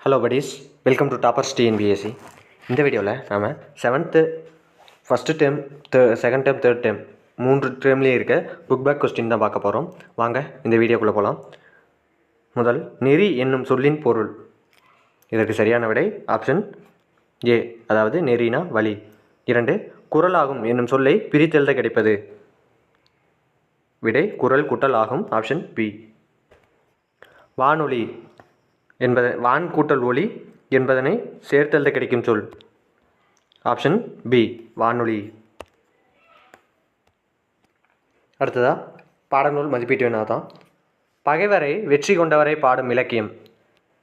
Hello buddies, welcome to toppers TNPSC. இந்த வீடியோவில் நாம் 7th first term, second term, third term 3 டேர்ம்லேயே இருக்க book back question தான் பார்க்க போகிறோம். வாங்க இந்த வீடியோக்குள்ளே போகலாம். முதல், நெறி என்னும் சொல்லின் பொருள். இதற்கு சரியான விடை ஆப்ஷன் ஏ, அதாவது நெறினா வழி. 2, குறளாகும் என்னும் சொல்லை பிரித்தெழுத கிடைப்பது. விடை குறள் கூட்டல் ஆகும், ஆப்ஷன் பி. வானொலி என்பதை வான் கூட்டல் ஒளி என்பதனை சேர்த்தெழுத கிடைக்கும் சொல். ஆப்ஷன் பி, வானொலி. அடுத்ததா பாடநூல் மதிப்பீட்டு வினா தான். பகைவரை வெற்றி கொண்டவரை பாடும் இலக்கியம்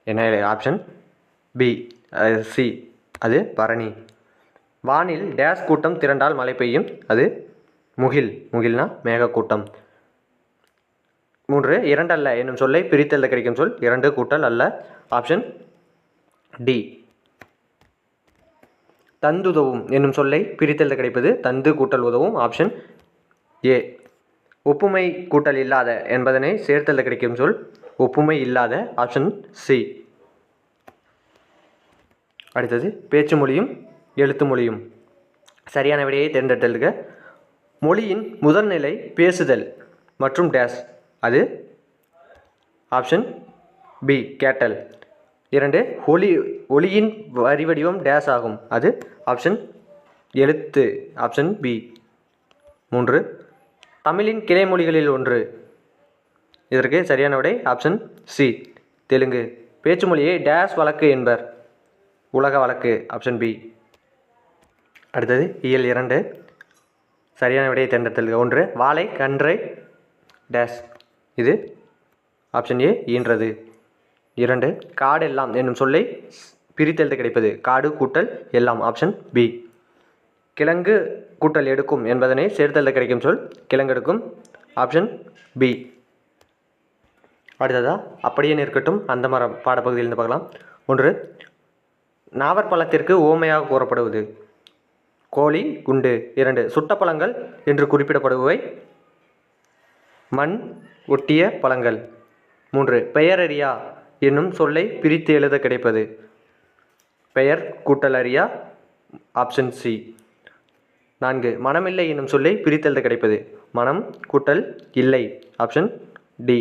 என்ன? ஆப்ஷன் பி, சி, அது பரணி. வானில் டேஸ் கூட்டம் திரண்டால் மழை பெய்யும். அது முகில். முகில்னா மேகக்கூட்டம். 3, இரண்டல்ல என்னும் சொல்லை பிரித்தெழுத கிடைக்கும் சொல். 2 கூட்டல் அல்ல, ஆப்ஷன் டி. தந்துதவும் என்னும் சொல்லை பிரித்தெழுத கிடைப்பது. தந்து கூட்டல் உதவும், ஆப்ஷன் ஏ. ஒப்புமை கூட்டல் இல்லாத என்பதனை சேர்த்தெழுத கிடைக்கும் சொல். ஒப்புமை இல்லாத, ஆப்ஷன் சி. அடுத்தது பேச்சு மொழியும் எழுத்து மொழியும். சரியான விடையை தேர்ந்தெடுத்தல்க. மொழியின் முதல்நிலை பேசுதல் மற்றும் டேஸ். அது ஆப்ஷன் பி, கேட்டல். 2, ஒளியின் வரி வடிவம் டேஸ் ஆகும். அது ஆப்ஷன் எழுத்து, ஆப்ஷன் பி. 3, தமிழின் கிளை மொழிகளில் ஒன்று. இதற்கு சரியான விடை ஆப்ஷன் சி, தெலுங்கு. பேச்சு மொழியை டேஸ் வழக்கு என்பர். உலக வழக்கு, ஆப்ஷன் பி. அடுத்தது இயல் 2. சரியான விடையை தேர்ந்தெடுத்தல். 1, வாழை கன்றை டேஸ். இது ஆப்ஷன் ஏ, ஈன்றது. 2, காடெல்லாம் என்னும் சொல்லை பிரித்தெழுத கிடைப்பது. காடு கூட்டல் எல்லாம், ஆப்ஷன் பி. கிழங்கு கூட்டல் எடுக்கும் என்பதனை சேர்த்தெழுத கிடைக்கும் சொல். கிழங்கெடுக்கும், ஆப்ஷன் பி. அடுத்ததா அப்படியே நிற்கட்டும் அந்த மரம் பாடப்பகுதியிலிருந்து பார்க்கலாம். 1, நாவற்பழத்திற்கு ஓமையாக கூறப்படுவது. கோழி, குண்டு. 2, சுட்ட பழங்கள் என்று குறிப்பிடப்படுபவை மண் ஒட்டிய பழங்கள். 3, பெயரறியா என்னும் சொல்லை பிரித்து எழுத கிடைப்பது. பெயர் கூட்டல் அறியா, ஆப்ஷன் சி. 4, மனமில்லை என்னும் சொல்லை பிரித்தெழுத கிடைப்பது. மனம் கூட்டல் இல்லை, ஆப்ஷன் டி.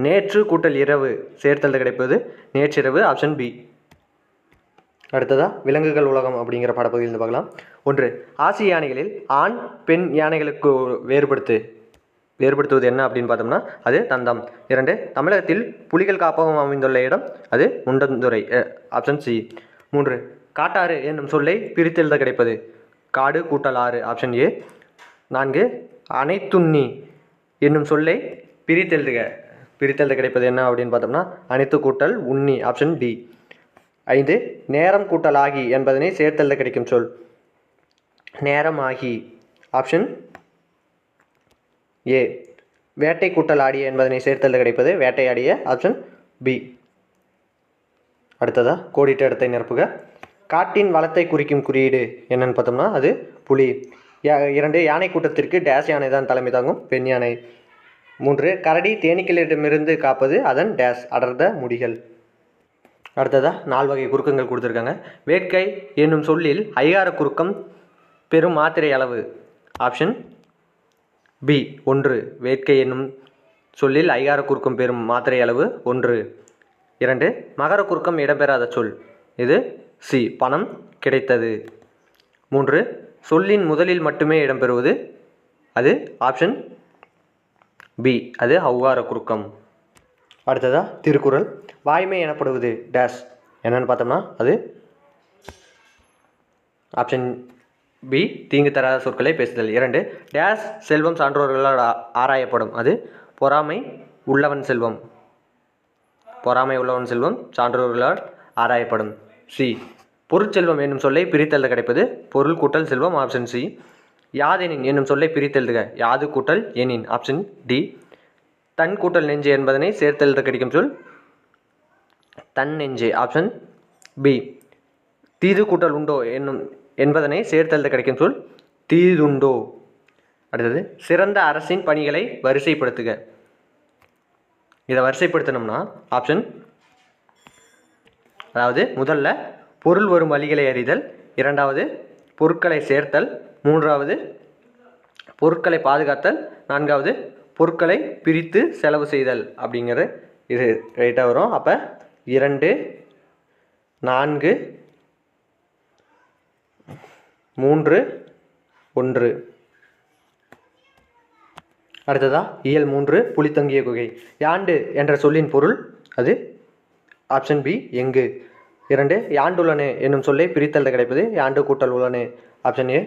நேற்று கூட்டல் இரவு சேர்த்தெழுத கிடைப்பது. நேற்றிரவு, ஆப்ஷன் பி. அடுத்ததா விலங்குகள் உலகம் அப்படிங்கிற பாடப்பகுதியில் பார்க்கலாம். 1, ஆசிய யானைகளில் ஆண் பெண் யானைகளுக்கு வேறுபடுத்துவது என்ன அப்படின்னு பார்த்தோம்னா அது தந்தம். 2, தமிழகத்தில் புலிகள் காப்பகம் அமைந்துள்ள இடம். அது முண்டந்துறை, ஆப்ஷன் சி. 3, காட்டாறு என்னும் சொல்லை பிரித்தெழுத கிடைப்பது. காடு கூட்டல் ஆறு, ஆப்ஷன் ஏ. 4, அனைத்துண்ணி என்னும் சொல்லை பிரித்தெழுத கிடைப்பது என்ன அப்படின்னு பார்த்தோம்னா அனைத்து கூட்டல் உண்ணி, ஆப்ஷன் டி. 5, நேரம் கூட்டல் ஆகி என்பதனை சேர்த்தெழுத கிடைக்கும் சொல். நேரம் ஆகி, ஆப்ஷன் ஏ. வேட்டை கூட்டல் ஆடிய என்பதனை சேர்த்தெழுத கிடைப்பது. வேட்டையாடிய, ஆப்ஷன் பி. அடுத்ததா கோடிட்ட இடத்தை நிரப்புக. காட்டின் வளத்தை குறிக்கும் குறியீடு என்னன்னு பார்த்தோம்னா அது புலி. 2, யானை கூட்டத்திற்கு டேஸ் யானை தான் தலைமை தாங்கும். பெண் யானை. 3, கரடி தேனீக்களிடமிருந்து காப்பது. அதன் டேஸ் அடர்ந்த முடிகள். அடுத்ததா 4 வகை குறுக்கங்கள் கொடுத்துருக்காங்க. வேட்கை என்னும் சொல்லில் ஐகார குறுக்கம் பெரும் மாத்திரை அளவு. Option B, 1. வேட்கை என்னும் சொல்லில் ஐகார குறுக்கம் பெறும் மாத்திரை அளவு 1. 2, மகர குறுக்கம் இடம்பெறாத சொல். இது சி, பணம் கிடைத்தது. 3, சொல்லின் முதலில் மட்டுமே இடம்பெறுவது. அது ஆப்ஷன் பி, அது ஔகார குறுக்கம். அடுத்ததா திருக்குறள். வாய்மை எனப்படுவது டேஸ் என்னன்னு பார்த்தோம்னா அது ஆப்ஷன் பி, தீங்கு தராத சொற்களை பேசுதல். 2, டேஸ் செல்வம் சான்றோர்களால் ஆராயப்படும். அது பொறாமை உள்ளவன் செல்வம். பொறாமை உள்ளவன் செல்வம் சான்றோர்களால் ஆராயப்படும். சி, பொருட்செல்வம் என்னும் சொல்லை பிரித்தெழுத கிடைப்பது. பொருள் கூட்டல் செல்வம், ஆப்ஷன் சி. யாதெனின் என்னும் சொல்லை பிரித்தெழுதுக. யாது கூட்டல் எனின், ஆப்ஷன் டி. தன் கூட்டல் நெஞ்சு என்பதனை சேர்த்தெழுத கிடைக்கும் சொல். தன் நெஞ்சே, ஆப்ஷன் பி. தீது கூட்டல் உண்டோ என்பதனை சேர்த்தெழுத கிடைக்கும் சொல். தீதுண்டோ. அடுத்தது சிறந்த அரசின் பணிகளை வரிசைப்படுத்துக. இதை வரிசைப்படுத்தணும்னா ஆப்ஷன் அதாவது முதல்ல பொருள் வரும் வழிகளை அறிதல், இரண்டாவது பொருட்களை சேர்த்தல், மூன்றாவது பொருட்களை பாதுகாத்தல், நான்காவது பொருட்களை பிரித்து செலவு செய்தல் அப்படிங்கிற இது ரைட்டாக வரும். அப்போ 2, 4, 3, 1. அடுத்ததா இயல் 3 புலித்தங்கிய குகை. யாண்டு என்ற சொல்லின் பொருள் அது ஆப்ஷன் பி எங்கு. 2 யாண்டுள்ளனே என்னும் சொல்லை பிரித்தல் கிடைப்பது யாண்டு கூட்டல் உள்ளனே ஆப்ஷன் ஏ.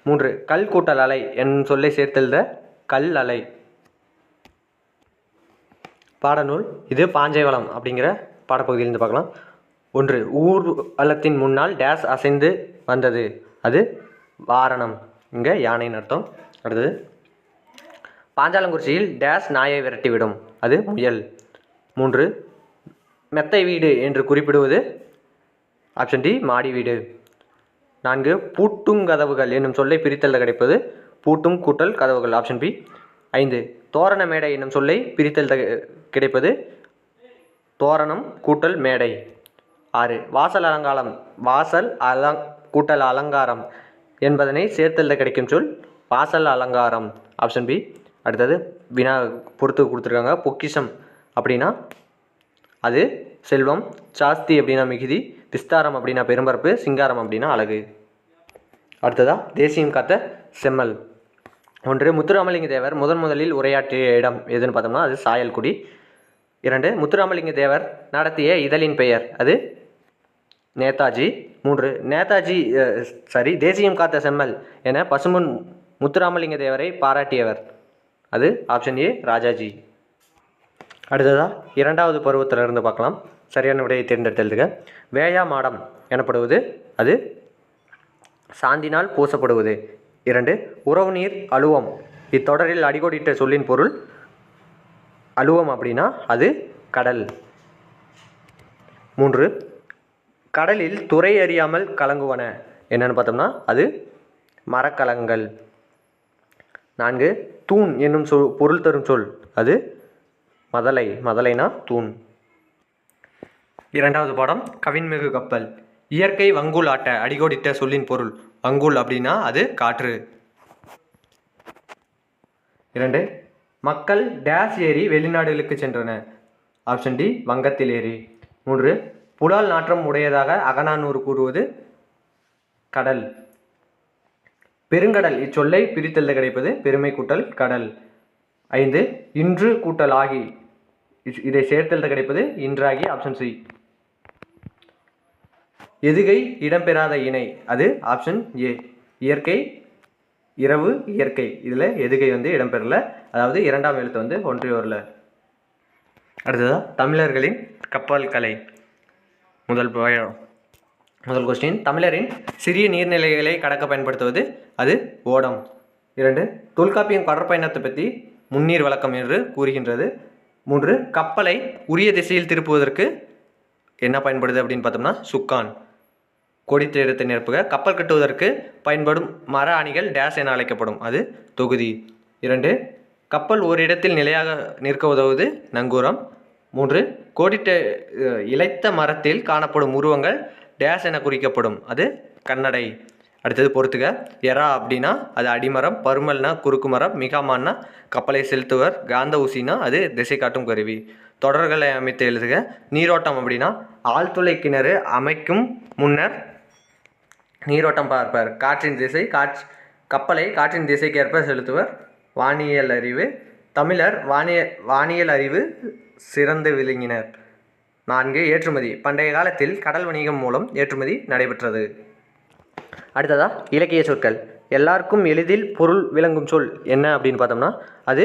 3 கல் கூட்டல் அலை என்னும் சொல்லை சேர்த்தெழுத கல் அலை. பாடநூல் இது பாஞ்சைவளம் அப்படிங்கிற பாடப்பகுதியிலிருந்து பார்க்கலாம். 1 ஊர்வலத்தின் முன்னால் டேஸ் அசைந்து வந்தது, அது வாரணம், இங்கே யானைன்னு அர்த்தம். அடுத்தது பாஞ்சாலங்குறிச்சியில் டேஸ் நாயை விரட்டிவிடும், அது முயல். 3 மெத்தை வீடு என்று குறிப்பிடுவது ஆப்ஷன் டி மாடி வீடு. 4 பூட்டுங்கதவுகள் என்னும் சொல்லை பிரித்தல் கிடைப்பது பூட்டும் கூட்டல் கதவுகள் ஆப்ஷன் பி. 5 தோரண மேடை என்னும் சொல்லை பிரித்தல் கிடைப்பது தோரணம் கூட்டல் மேடை. 6 வாசல் கூட்டல் அலங்காரம் என்பதனை சேர்த்தல் கிடைக்கும் சொல் வாசல் அலங்காரம் ஆப்ஷன் பி. அடுத்தது வினா பொறுத்து கொடுத்துருக்காங்க. பொக்கிஷம் அப்படின்னா அது செல்வம், சாஸ்தி அப்படின்னா மிகுதி, விஸ்தாரம் அப்படின்னா பெரும்பரப்பு, சிங்காரம் அப்படின்னா அழகு. அடுத்ததா தேசியம் காத்த செம்மல். 1 முத்துராமலிங்க தேவர் முதலில் உரையாற்றிய இடம் எதுன்னு பார்த்தோம்னா அது சாயல்குடி. 2 முத்துராமலிங்க தேவர் நடத்திய இதழின் பெயர் அது நேதாஜி. 3 தேசியம் காத்த செம்மல் என பசும்பொன் முத்துராமலிங்க தேவரை பாராட்டியவர் அது ஆப்ஷன் ஏ ராஜாஜி. அடுத்ததா 2வது பருவத்திலிருந்து பார்க்கலாம். சரியான விடையை தேர்ந்தெடுத்தெழுதுக. வேயா மாடம் எனப்படுவது அது சாந்தினால் பூசப்படுவது. 2 உறவு நீர் அலுவம், இத்தொடரில் அடிக்கோடிட்ட சொல்லின் பொருள் அலுவம் அப்படின்னா அது கடல். 3 கடலில் துறை அறியாமல் கலங்குவன என்னன்னு பார்த்தோம்னா அது மரக்கலங்கள். 4 தூண் என்னும் பொருள் தரும் சொல் அது மதலைனா தூண். 2வது பாடம் கவின்மிகு கப்பல். இயற்கை வங்கூல் ஆட்ட அடிக்கோடிட்ட சொல்லின் பொருள் வங்கூல் அப்படின்னா அது காற்று. 2 மக்கள் டேஸ் ஏரி வெளிநாடுகளுக்கு சென்றனர் ஆப்ஷன் டி வங்கத்தில் ஏரி. 3 புலால் நாற்றம் உடையதாக அகநானூறு கூறுவது கடல். பெருங்கடல் இச்சொல்லை பிரித்தெழுத கிடைப்பது பெருமை கூட்டல் கடல். 5 இன்று கூட்டல் ஆகி, இதை சேர்த்தெழுத கிடைப்பது இன்றாகி ஆப்ஷன் சி. எதுகை இடம்பெறாத இணை அது ஆப்ஷன் ஏ இயற்கை, இரவு, இயற்கை, இதில் எதுகை இடம்பெறல, அதாவது 2ஆம் எழுத்து ஒன்றி வரல. அடுத்ததாக தமிழர்களின் கப்பல் கலை. முதல் கொஸ்டின் தமிழரின் சிறிய நீர்நிலைகளை கடக்க பயன்படுத்துவது அது ஓடம். 2 தொல்காப்பியம் கடற்பயணத்தை பற்றி முன்னீர் வழக்கம் என்று கூறுகின்றது. 3 கப்பலை உரிய திசையில் திருப்புவதற்கு என்ன பயன்படுது அப்படின்னு பார்த்தோம்னா சுக்கான். கொடித்த இடத்தை நிரப்புக. கப்பல் கட்டுவதற்கு பயன்படும் மர அணிகள் டேஸ் என அழைக்கப்படும் அது தொகுதி. 2 கப்பல் ஒரு இடத்தில் நிலையாக நிற்க உதவுவது நங்கூரம். 3 கோடிட்ட இழைத்த மரத்தில் காணப்படும் உருவங்கள் டேஸ் என குறிக்கப்படும் அது கண்ணடை. அடுத்தது பொறுத்துக. எறா அப்படின்னா அது அடிமரம், பருமல்னா குறுக்கு மரம், மிகாமான்னா கப்பலை செலுத்துவர், காந்த ஊசினா அது திசை காட்டும் கருவி. தொடர்களை அமைத்து எழுதுக. நீரோட்டம் அப்படின்னா ஆழ்துளை கிணறு அமைக்கும் முன்னர் நீரோட்டம் பார்ப்பார். காற்றின் திசை கப்பலை காற்றின் திசைக்கு ஏற்ப செலுத்துவர், வானியல் அறிவு. தமிழர் வானியல் அறிவு சிறந்து விளங்கினர். 4 ஏற்றுமதி. பண்டைய காலத்தில் கடல் வணிகம் மூலம் ஏற்றுமதி நடைபெற்றது. அடுத்ததா இலக்கிய சொற்கள். எல்லாருக்கும் எளிதில் பொருள் விளங்கும் சொல் என்ன அப்படின்னு பார்த்தோம்னா அது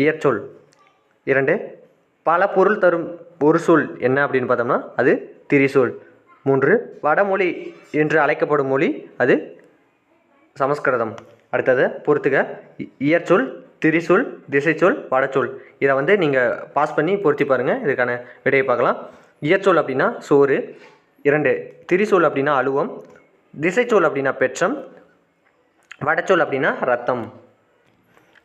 இயற்சொல். 2 பல பொருள் தரும் ஒரு சொல் என்ன அப்படின்னு பார்த்தோம்னா அது திரிசொல். 3 வடமொழி என்று அழைக்கப்படும் மொழி அது சமஸ்கிருதம். அடுத்தது பொறுத்துக. இயற்சொல், திரிசொல், திசைச்சொல், வடச்சொல். இதை நீங்கள் பாஸ் பண்ணி பொருத்தி பாருங்கள், இதுக்கான விடையை பார்க்கலாம். இயற்சொல் அப்படின்னா சோறு. 2 திரிசொல் அப்படின்னா அலுவம். திசைச்சொல் அப்படின்னா பெற்றம். வடச்சொல் அப்படின்னா ரத்தம்.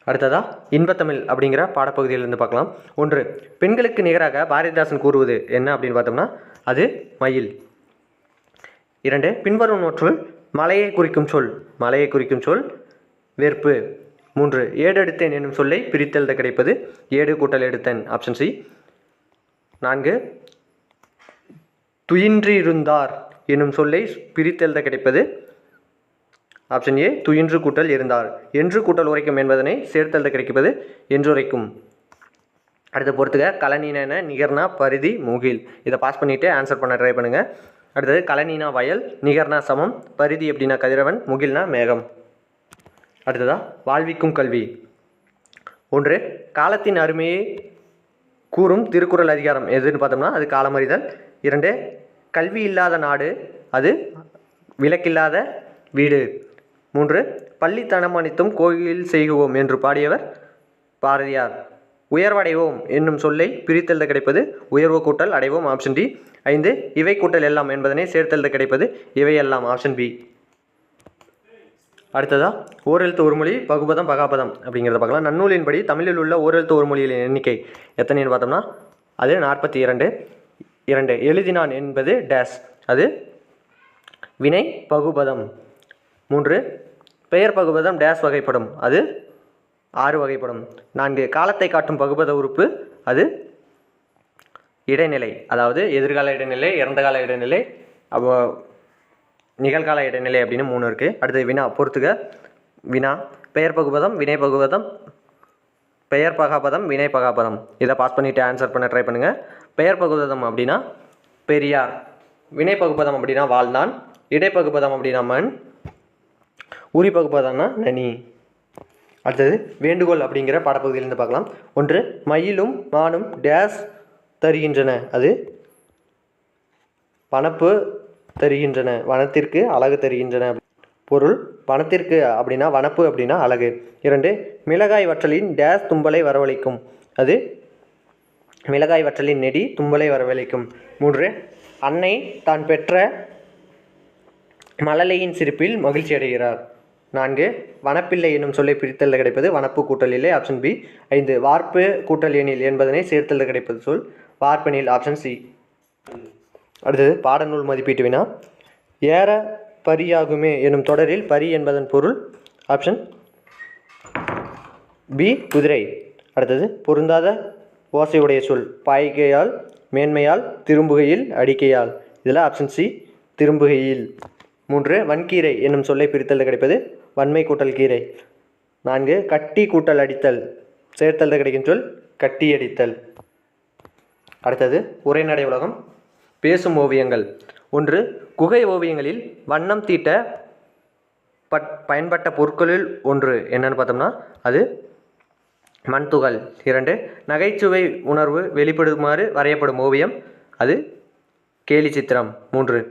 அடுத்ததா இன்பத்தமிழ் அப்படிங்கிற பாடப்பகுதியிலிருந்து பார்க்கலாம். 1 பெண்களுக்கு நிகராக பாரதிதாசன் கூறுவது என்ன அப்படின்னு பார்த்தோம்னா அது மயில். 2 பின்வருவனவற்றுள் மலையை குறிக்கும் சொல். மலையை குறிக்கும் சொல் வெறுப்பு. 3 ஏடெடுத்தேன் என்னும் சொல்லை பிரித்தெழுத கிடைப்பது ஏடு கூட்டல் எடுத்தேன். Option C. 4 துயின்றிருந்தார் என்னும் சொல்லை பிரித்தெழுத கிடைப்பது ஆப்ஷன் ஏ துயின்று கூட்டல் இருந்தார். என்று கூட்டல் உரைக்கும் என்பதனை சேர்த்தெழுத கிடைப்பது என்றுரைக்கும். அடுத்து பொறுத்துக கலனீன நிகர்னா பரிதி மூகில். இதை பாஸ் பண்ணிவிட்டு ஆன்சர் பண்ண ட்ரை பண்ணுங்கள். அடுத்தது கலனீனா வயல், நிகர்னா சமம், பரிதி எப்படின்னா கதிரவன், முகில்னா மேகம். அடுத்ததா வாழ்விக்கும் கல்வி. 1 காலத்தின் அருமையை கூறும் திருக்குறள் அதிகாரம் எதுன்னு பார்த்தோம்னா அது காலமறிதல். 2 கல்வி இல்லாத நாடு அது விளக்கில்லாத வீடு. 3 பள்ளித்தனம் அனைத்தும் கோயில் செய்குவோம் என்று பாடியவர் பாரதியார். உயர்வடைவோம் என்னும் சொல்லை பிரித்தெழுத கிடைப்பது உயர்வு கூட்டல் அடைவோம். Option D. 5 இவை கூட்டல் எல்லாம் என்பதனை சேர்த்தெழுத கிடைப்பது இவையெல்லாம். Option B. அடுத்ததா ஓரெழுத்து ஒரு மொழி பகுபதம் பகாபதம் அப்படிங்கிறத பார்க்கலாம். நன்னூலின்படி தமிழில் உள்ள ஓரெழுத்து ஒரு மொழிகளின் எண்ணிக்கை எத்தனைன்னு பார்த்தோம்னா அது 42. 2 எழுதினான் என்பது டேஸ் அது வினை பகுபதம். 3 பெயர் பகுபதம் டேஸ் வகைப்படும் அது 6 வகைப்படும். 4 காலத்தை காட்டும் பகுபத உறுப்பு அது இடைநிலை, அதாவது எதிர்கால இடைநிலை, இறந்த கால இடைநிலை, அப்போ நிகழ்கால இடைநிலை அப்படின்னு 3 இருக்குது. அடுத்து வினா பொறுத்துக. வினா பெயர் பகுபதம் வினை பகுபதம் பெயர் பகாபதம் வினை பகாபதம். இதை பாஸ் பண்ணிவிட்டு ஆன்சர் பண்ண ட்ரை பண்ணுங்கள். பெயர் பகுபதம் அப்படின்னா பெரியார், வினை பகுபதம் அப்படின்னா வாழ்ந்தான், இடைப்பகுபதம் அப்படின்னா மண், உரி பகுபதம்னா நனி. அடுத்தது வேண்டுகோள் அப்படிங்கிற பாடப்பகுதியிலேருந்து பார்க்கலாம். 1 மயிலும் மானும் டேஸ் தருகின்றன அது வனப்பு தருகின்றன, வனத்திற்கு அழகு தருகின்றன. பொருள் வனத்திற்கு அப்படின்னா வனப்பு அப்படின்னா அழகு. 2 மிளகாய் வற்றலின் டேஸ் தும்பலை வரவழைக்கும் அது மிளகாய் வற்றலின் நெடி தும்பலை வரவழைக்கும். 3 அன்னை தான் பெற்ற மழலையின் சிரிப்பில் மகிழ்ச்சி அடைகிறார். 4 வனப்பில்லை என்னும் சொல்லை பிரித்தெழுத கிடைப்பது வனப்பு கூட்டல் இல்லை. Option B. 5 வார்ப்பு கூட்டல் எனில் என்பதனை சேர்த்தெழுத கிடைப்பது சொல் வார்ப்பெனில். Option C. அடுத்தது பாடநூல் மதிப்பீட்டு வினா. ஏற பரியாகுமே எனும் தொடரில் பரி என்பதன் பொருள் ஆப்ஷன் பி குதிரை. அடுத்தது பொருந்தாத ஓசையுடைய சொல் பாய்கையால், மேன்மையால், திரும்புகையில், அடிக்கையால். இதில் ஆப்ஷன் சி திரும்புகையில். 3 வன்கீரை என்னும் சொல்லை பிரித்தெழுத கிடைப்பது வன்மை கூட்டல் கீரை. 4 கட்டி கூட்டல் அடித்தல் சேர்த்தெழுத கிடைக்கும் சொல் கட்டி அடித்தல். அடுத்தது உரைநடை உலகம் பேசும் ஓவியங்கள். 1 குகை ஓவியங்களில் வண்ணம் தீட்ட பயன்பட்ட பொருட்களில் ஒன்று என்னன்னு பார்த்தோம்னா அது மண்துகள். 2 நகைச்சுவை உணர்வு வெளிப்படுமாறு வரையப்படும் ஓவியம் அது கேலி சித்திரம். 3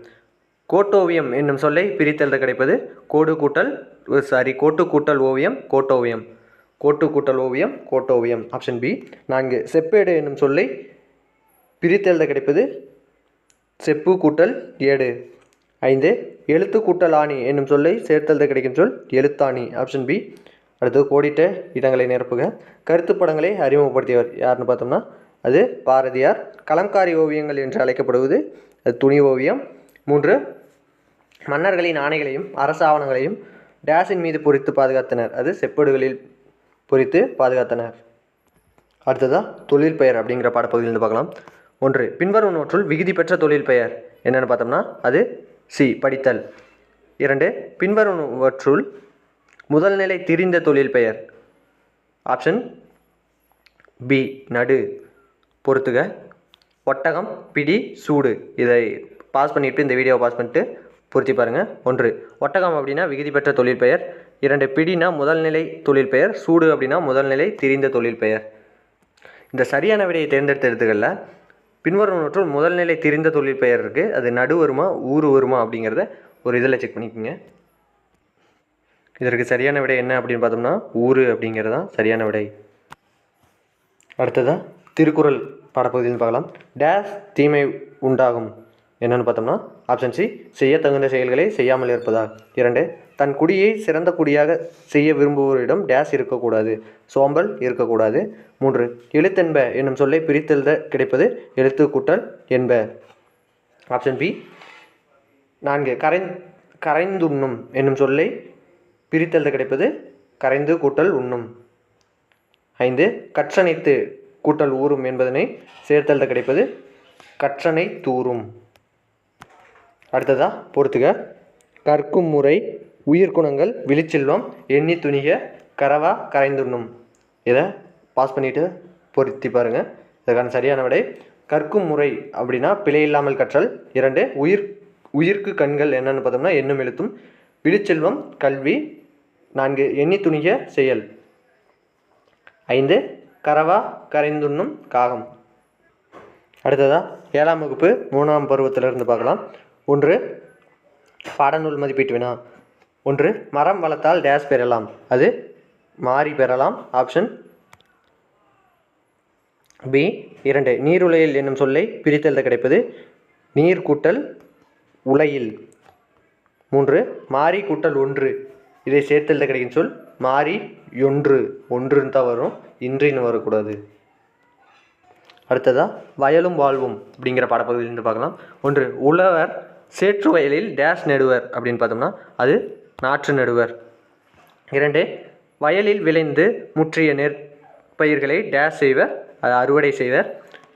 கோட்டோவியம் என்னும் சொல்லை பிரித்தெழுத கிடைப்பது கோட்டு கூட்டல் ஓவியம் கோட்டோவியம். கோட்டு கூட்டல் ஓவியம் கோட்டோவியம். Option B. 4 செப்பேடு என்னும் சொல்லை பிரித்தெழுத கிடைப்பது செப்பு கூட்டல் ஏடு. 5 எழுத்து கூட்டல் ஆணி என்னும் சொல்லை சேர்த்தெழுத கிடைக்கும் சொல் எழுத்தாணி. Option B. அடுத்து கோடிட்ட இடங்களை நிரப்புக. கருத்துப்படங்களை அறிமுகப்படுத்தியவர் யாருன்னு பார்த்தோம்னா அது பாரதியார். கலம்காரி ஓவியங்கள் என்று அழைக்கப்படுவது அது துணி ஓவியம். 3 மன்னர்களின் ஆணைகளையும் அரசு ஆவணங்களையும் டேஸின் மீது பொறித்து பாதுகாத்தனர் அது செப்பேடுகளில் பொறித்து பாதுகாத்தனர். அடுத்ததாக தொழில் பெயர் அப்படிங்கிற பாடப்பகுதியிலிருந்து பார்க்கலாம். 1 பின்வருவனவற்றுள் விகுதி பெற்ற தொழில் பெயர் என்னென்னு பார்த்தோம்னா அது சி படித்தல். 2 பின்வருவனவற்றுள் முதல்நிலை திரிந்த தொழில் பெயர் ஆப்ஷன் பி நடு. பொறுத்துக ஒட்டகம் பிடி சூடு. இதை பாஸ் பண்ணிவிட்டு இந்த வீடியோவை பாஸ் பண்ணிட்டு பொருத்தி பாருங்கள். 1 ஒட்டகம் அப்படின்னா விகுதி பெற்ற தொழில் பெயர். 2 பிடினா முதல்நிலை தொழில் பெயர். சூடு அப்படின்னா முதல்நிலை திரிந்த தொழில் பெயர். இந்த சரியான விடையை தேர்ந்தெடுத்த எழுத்துக்களில் பின்வருவனவற்றுள் முதல்நிலை திரிந்த தொழில் பெயர் இருக்குது. அது நடு வருமா ஊர் வருமா அப்படிங்கிறத ஒரு இதில் செக் பண்ணிக்கோங்க. இதற்கு சரியான விடை என்ன அப்படின்னு பார்த்தோம்னா ஊர் அப்படிங்கிறது தான் சரியான விடை. அடுத்ததாக திருக்குறள் பாடப்பகுதியில் பார்க்கலாம். டேஸ் தீமை உண்டாகும் என்னென்னு பார்த்தோம்னா ஆப்ஷன் சி செய்ய தகுந்த செயல்களை செய்யாமல் இருப்பதால். 2 தன் குடியை சிறந்த குடியாக செய்ய விரும்புவோரிடம் டேஸ் இருக்கக்கூடாது சோம்பல் இருக்கக்கூடாது. 3 எழுத்தென்ப என்னும் சொல்லை பிரித்தெழுத கிடைப்பது எழுத்து கூட்டல் என்ப. Option B. 4 கரைந்துண்ணும் என்னும் சொல்லை பிரித்தெழுத கிடைப்பது கரைந்து கூட்டல் உண்ணும். 5 கற்றனைத்து கூட்டல் ஊறும் என்பதனை சேர்த்தெழுத கிடைப்பது கற்றனை தூறும். அடுத்ததா பொறுத்துக. கற்கும் முறை, உயிர்குணங்கள், விழிச்செல்வம், எண்ணி துணிக, கரவா, கரைந்துண்ணும். இதை பாஸ் பண்ணிவிட்டு பொருத்தி பாருங்கள். இதற்கான சரியான விடை கற்கும் முறை அப்படின்னா பிழை இல்லாமல் கற்றல். 2 உயிர்க்கு கண்கள் என்னென்னு பார்த்தோம்னா எண்ணும் எழுத்தும். விழிச்செல்வம் கல்வி. 4 எண்ணி துணிக செயல். 5 கரவா கரைந்துண்ணும் காகம். அடுத்ததா 7ஆம் வகுப்பு 3ஆம் பருவத்திலிருந்து பார்க்கலாம். 1 பாடநூல் மதிப்பீட்டு வினா. 1 மரம் வளர்த்தால் டேஸ் பெறலாம். அது மாறி பெறலாம். Option B. 2 நீருலையில் என்னும் சொல்லை பிரித்தெழுத கிடைப்பது நீர் கூட்டல் உலையில். 3 மாறி கூட்டல் ஒன்று, இதை சேர்த்தெழுத கிடைக்கும் சொல் மாறி ஒன்றுன்னு தான் வரும், இன்றின்னு வரக்கூடாது. அடுத்ததா வயலும் வாழ்வும் அப்படிங்கிற பாடப்பகுதியிலிருந்து பார்க்கலாம். 1 உழவர் சேற்று வயலில் டேஷ் நடுவர் அப்படின்னு பார்த்தோம்னா அது நாற்று நடுவர். 2 வயலில் விளைந்து முற்றிய நெற்பயிர்களை டேஷ் செய்வர், அது அறுவடை செய்வர்.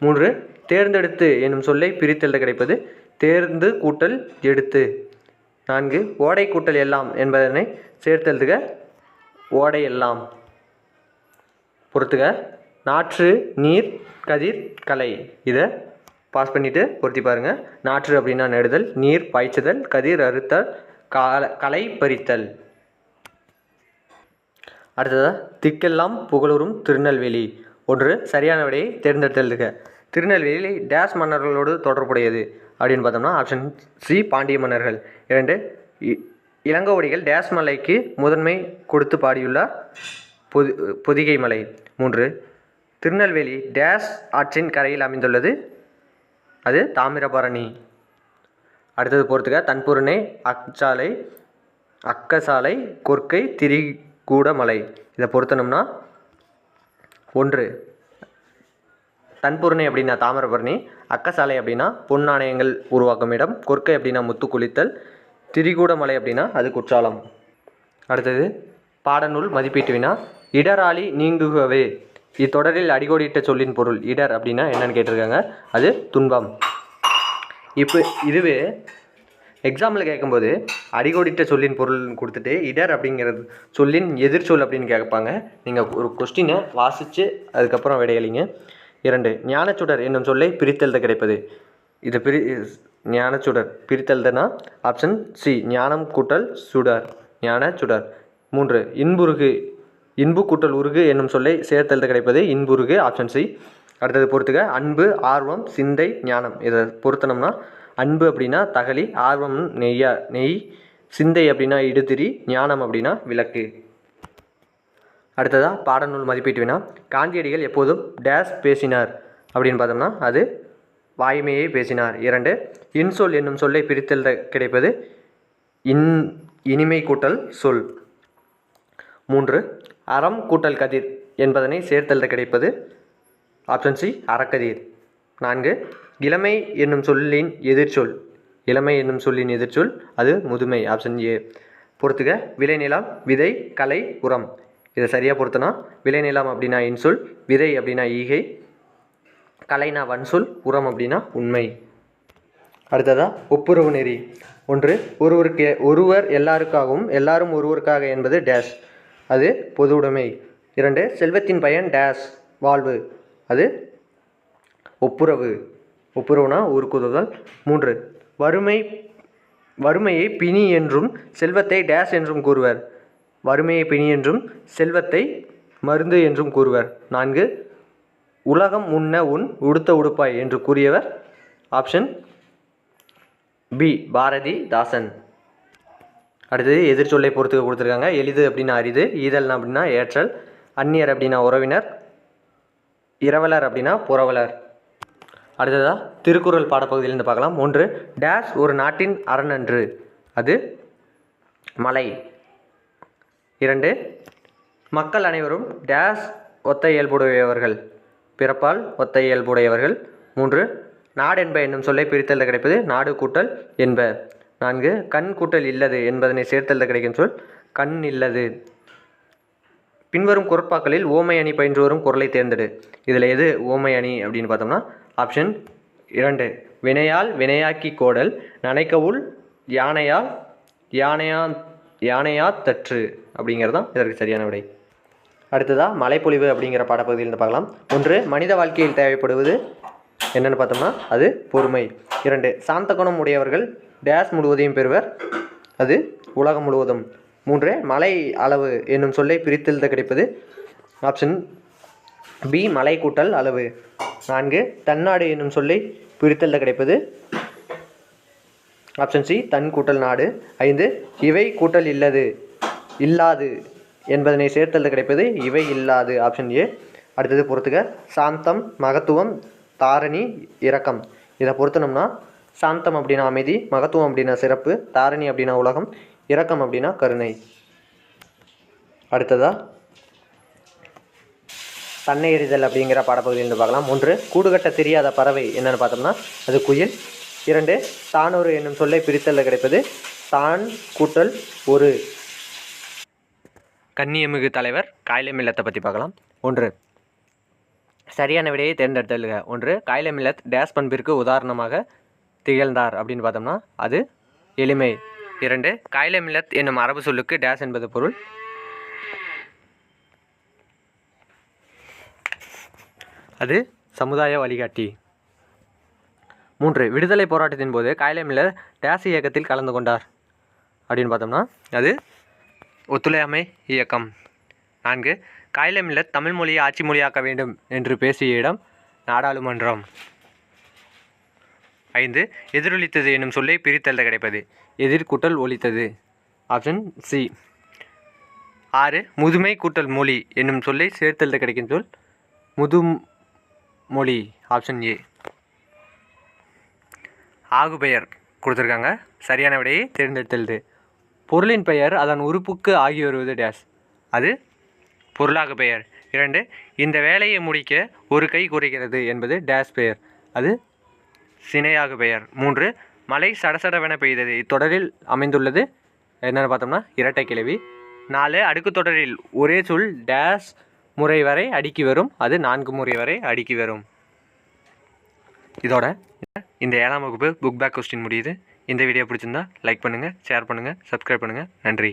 3 தேர்ந்தெடுத்து என்னும் சொல்லை பிரித்தெழுத கிடைப்பது தேர்ந்து கூட்டல் எடுத்து. 4 ஓடை கூட்டல் எல்லாம் என்பதனை சேர்த்தெழுதுக ஓடை எல்லாம். பொறுத்துக. நாற்று நீர் கதிர் கலை. இதை பாஸ் பண்ணிவிட்டு பொருத்தி பாருங்கள். நாற்று அப்படின்னா நடுதல், நீர் பாய்ச்சுதல், கதிர் அறுத்தல், களை பறித்தல். அடுத்ததாக திக்கெல்லாம் புகழூரும் திருநெல்வேலி. 1 சரியான விடையை தேர்ந்தெடுத்தெழுதுக. திருநெல்வேலி டேஷ் மன்னர்களோடு தொடர்புடையது அப்படின்னு பார்த்தோம்னா ஆப்ஷன் சி பாண்டிய மன்னர்கள். 2 இளங்கோவடிகள் டேஷ் மலைக்கு முதன்மை கொடுத்து பாடியுள்ளார் பொதிகை மலை. 3 திருநெல்வேலி டேஷ் ஆற்றின் கரையில் அமைந்துள்ளது, அது தாமிரபரணி. அடுத்தது பொறுத்துக. தன்பொருணை அச்சாலை அக்கசாலை கொற்கை திரிகூடமலை. இதை பொருத்தனம்னா 1 தன்பொருணை அப்படின்னா தாமிரபரணி, அக்கசாலை அப்படின்னா பொன் நாணயங்கள் உருவாக்கும் இடம், கொற்கை அப்படின்னா முத்து குளித்தல், திரிகூடமலை அப்படின்னா அது குற்றாலம். அடுத்தது பாடநூல் மதிப்பீட்டு வினா. இடராளி நீங்குகவே இத்தொடரில் அடிக்கோடிட்ட சொல்லின் பொருள். இடர் அப்படின்னா என்னன்னு கேட்டிருக்காங்க, அது துன்பம். இப்போ இதுவே எக்ஸாம்பிள் கேட்கும்போது அடிக்கோடிட்ட சொல்லின் பொருள் கொடுத்துட்டு இடர் அப்படிங்கிறது சொல்லின் எதிர்ச்சொல் அப்படின்னு கேட்பாங்க. நீங்கள் ஒரு கொஸ்டினை வாசித்து அதுக்கப்புறம் விடையளிங்க. 2 ஞானச்சுடர் என்னும் சொல்லை பிரித்தெழுத கிடைப்பது. இது ஞானச்சுடர் பிரித்தெழுதனா ஆப்ஷன் சி ஞானம் கூட்டல் சுடர், ஞானச்சுடர். 3 இன்புருகு இன்பு கூட்டல் உருகு என்னும் சொல்லை சேர்த்தெழுத கிடைப்பது இன்புருகு, ஆப்ஷன் சி. அடுத்தது பொறுத்துக. அன்பு ஆர்வம் சிந்தை ஞானம். இதை பொருத்தனம்னா அன்பு அப்படின்னா தகலி, ஆர்வம் நெய், சிந்தை அப்படின்னா இடுதிரி, ஞானம் அப்படின்னா விளக்கு. அடுத்ததாக பாடநூல் மதிப்பீட்டு வினா. காந்தியடிகள் எப்போதும் டேஷ் பேசினார் அப்படின்னு பார்த்தோம்னா அது வாய்மையை பேசினார். 2 இன்சொல் என்னும் சொல்லை பிரித்தெழுத கிடைப்பது இனிமை கூட்டல் சொல். 3 அறம் கூட்டல் கதிர் என்பதனை சேர்த்தெழுத கிடைப்பது ஆப்ஷன் சி அறக்கதிர். 4 இளமை என்னும் சொல்லின் எதிர்ச்சொல். இளமை என்னும் சொல்லின் எதிர்ச்சொல் அது முதுமை, ஆப்ஷன் ஏ. பொறுத்துக. விளைநிலம் விதை கலை உரம். இதை சரியாக பொறுத்தனா விளைநிலம் அப்படின்னா இன்சொல், விதை அப்படின்னா ஈகை, கலைனா வன்சொல், உரம் அப்படின்னா உண்மை. அடுத்ததா ஒப்புரவு நெறி. 1 ஒருவர் எல்லாருக்காகவும் எல்லாரும் ஒருவருக்காக என்பது டேஷ், அது பொது உடைமை. 2 செல்வத்தின் பயன் டேஷ் வாழ்வு, அது ஒப்புரவு. ஒப்புரவுனா ஊருக்கு உதவுதல். 3 வறுமையை பிணி என்றும் செல்வத்தை டேஷ் என்றும் கூறுவர். வறுமையை பிணி என்றும் செல்வத்தை மருந்து என்றும் கூறுவர். 4 உலகம் உண்ண உன் உடுத்த உடுப்பாய் என்று கூறியவர் ஆப்ஷன் பி பாரதிதாசன். அடுத்தது எதிர்ச்சொல்லை பொறுத்து கொடுத்துருக்காங்க. எளிது அப்படின்னா அரிது, ஈதல் அப்படின்னா ஏற்றல், அந்நியர் அப்படின்னா உறவினர், இரவலர் அப்படின்னா புரவலர். அடுத்ததாக திருக்குறள் பாடப்பகுதியிலிருந்து பார்க்கலாம். 1 டேஷ் ஒரு நாட்டின் அரணன்று, அது மலை. 2 மக்கள் அனைவரும் டேஷ் ஒத்த இயல்புடையவர்கள், பிறப்பால் ஒத்த இயல்புடையவர்கள். 3 நாடு என்ப என்னும் சொல்லை பிரித்தல் கிடைப்பது நாடு கூட்டல் என்ப. 4 கண் கூட்டல் இல்லது என்பதனை சேர்த்தல் கிடைக்கும் சொல் கண் இல்லது. பின்வரும் குறட்பாக்களில் ஓமை அணி பயின்று வரும் குறளை தேர்ந்தெடு. இதில் எது ஓமை அணி அப்படின்னு பார்த்தோம்னா ஆப்ஷன் 2 வினையால் வினையாக்கி கோடல் நனைக்கவுள் யானையால் யானையாத்தற்று அப்படிங்கிறது தான் இதற்கு சரியான விடை. அடுத்ததாக மழைப்பொழிவு அப்படிங்கிற பாடப்பகுதியில் பார்க்கலாம். 1 மனித வாழ்க்கையில் தேவைப்படுவது என்னென்னு பார்த்தோம்னா அது பொறுமை. 2 சாந்த குணம் உடையவர்கள் டேஸ் முழுவதையும் பெறுவர், அது உலகம் முழுவதும். 3 மலை அளவு என்னும் சொல்லை பிரித்தெழுத கிடைப்பது ஆப்ஷன் பி மலை கூட்டல் அளவு. 4 தன்னாடு என்னும் சொல்லை பிரித்தெழுத கிடைப்பது ஆப்ஷன் சி தன் கூட்டல் நாடு. 5 இவை கூட்டல் இல்லாது என்பதனை சேர்த்தெழுத கிடைப்பது இவை இல்லாது ஆப்ஷன் ஏ. அடுத்தது பொறுத்துக சாந்தம் மகத்துவம் தாரணி இரக்கம். இதை பொறுத்தனோம்னா சாந்தம் அப்படின்னா அமைதி, மகத்துவம் அப்படின்னா சிறப்பு, தாரணி அப்படின்னா உலகம், இரக்கம் அப்படின்னா கருணை. அடுத்ததாக தன்னை எறிதல் அப்படிங்கிற பாடப்பகுதியிலிருந்து பார்க்கலாம். 1 கூடுகட்ட தெரியாத பறவை என்னென்னு பார்த்தோம்னா அது குயில். 2 தானொரு என்னும் சொல்லை பிரித்தல்ல கிடைப்பது தான் கூட்டல் ஒரு. கண்ணியமிகு தலைவர் காயில மில்லத்தை பற்றி பார்க்கலாம். 1 சரியான விடையை தேர்ந்தெடுத்தல்க. 1 காயில மில்லத் டேஸ் பண்பிற்கு உதாரணமாக திகழ்ந்தார் அப்படின்னு பார்த்தோம்னா அது எளிமை. 2 காயில மில்லத் என்னும் அரபு சொல்லுக்கு டேஸ் என்பது பொருள், அது சமுதாய வழிகாட்டி. 3 விடுதலை போராட்டத்தின் போது காயில மில்லத் டேஸ் இயக்கத்தில் கலந்து கொண்டார் அப்படின்னு பார்த்தோம்னா அது ஒத்துழையாமை இயக்கம். 4 காயில மில்லத் தமிழ் மொழியை ஆட்சி மொழியாக்க வேண்டும் என்று பேசிய இடம் நாடாளுமன்றம். 5 எதிரொலித்தது என்னும் சொல்லை பிரித்தெழுத கிடைப்பது எதிர் கூட்டல் ஒலித்தது ஆப்ஷன் சி. 6 முதுமை கூட்டல் மொழி என்னும் சொல்லை சேர்த்தெழுத கிடைக்கும் சொல் முதுமொழி ஆப்ஷன் ஏ. ஆகுபெயர் கொடுத்துருக்காங்க, சரியான விடையை தேர்ந்தெடுத்தது. பொருளின் பெயர் அதன் உறுப்புக்கு ஆகி வருவது டேஸ், அது பொருளாகு பெயர். 2 இந்த வேலையை முடிக்க ஒரு கை குறைகிறது என்பது டேஸ் பெயர், அது சினையாகு பெயர். 3 மழை சடசடவென பெய்தது இத்தொடரில் அமைந்துள்ளது என்னென்னு பார்த்தோம்னா இரட்டை கிளவி. 4 அடுக்கு தொடரில் ஒரே சொல் டேஸ் முறை வரை அடுக்கி வரும், அது 4 முறை வரை அடுக்கி வரும். இதோட இந்த 7ஆம் வகுப்பு புக் பேக் கொஸ்டின் முடியுது. இந்த வீடியோ பிடிச்சிருந்தா லைக் பண்ணுங்கள், ஷேர் பண்ணுங்கள், சப்ஸ்கிரைப் பண்ணுங்கள். நன்றி.